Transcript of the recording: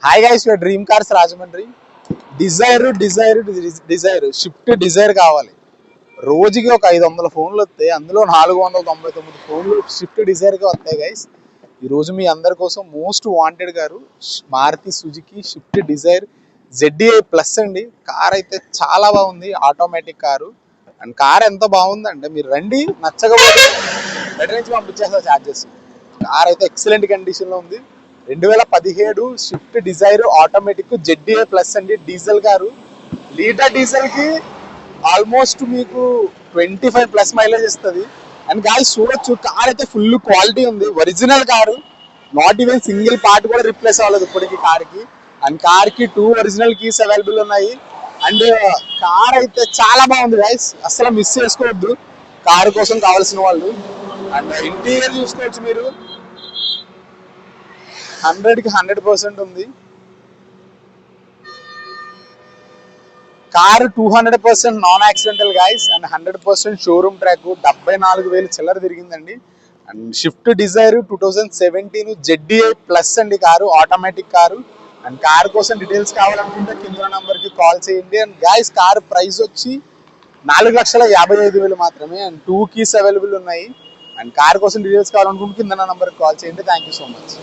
Hi guys, your dream cars Rajahmundry. Dzire Swift Dzire కావాలి. రోజుకి ఒక 500 ఫోన్లు వస్తాయి, అందులో 499 ఫోన్లు షిఫ్ట్ డిజైర్గా వస్తాయి గైస్. ఈరోజు మీ అందరి కోసం మోస్ట్ వాంటెడ్ గారు Maruti Suzuki Swift Dzire ZDI plus అండి. కార్ అయితే చాలా బాగుంది, ఆటోమేటిక్ కారు. అండ్ కార్ ఎంత బాగుందంటే మీరు రండి, నచ్చకపోతే బెటర్ నుంచి పంపించేస్తా ఛార్జెస్. కార్ అయితే ఎక్సలెంట్ కండిషన్లో ఉంది. 2017 Swift Dzire automatic ZDI plus అండి, డీజిల్ కారు. లీటర్ డీజిల్ కి ఆల్మోస్ట్ మీకు 25+ మైలేజ్ ఇస్తుంది. అండ్ గాయస్ చూడొచ్చు, కార్ అయితే ఫుల్ క్వాలిటీ ఉంది, original car. Not even single part కూడా రిప్లేస్ అవ్వలేదు ఇప్పటికి కార్కి. అండ్ కార్కి 2 ఒరిజినల్ కీస్ అవైలబుల్ ఉన్నాయి. అండ్ కార్ అయితే చాలా బాగుంది గాయస్, అసలు మిస్ చేసుకోవద్దు కారు కోసం కావాల్సిన వాళ్ళు. అండ్ ఇంటీరియర్ చూసుకోవచ్చు మీరు, 100కి 100% ఉంది. Car 200% non accidental guys, and 100% showroom track. 74,000 చిల్లర తిరిగిందండి. And Swift Dzire 2017 ZDI plus అండి car, automatic car. And car కోసం డీటెయిల్స్ కావాలనుకుంటే కింద నంబర్కి కాల్ చేయండి. అండ్ గాయస్ కార్ ప్రైస్ వచ్చి 4,55,000 మాత్రమే. అండ్ 2 కీస్ అవైలబుల్ ఉన్నాయి. అండ్ కార్ కోసం డీటెయిల్స్ కావాలనుకుంటే కింద నంబర్కి కాల్ చేయండి. Thank you so much.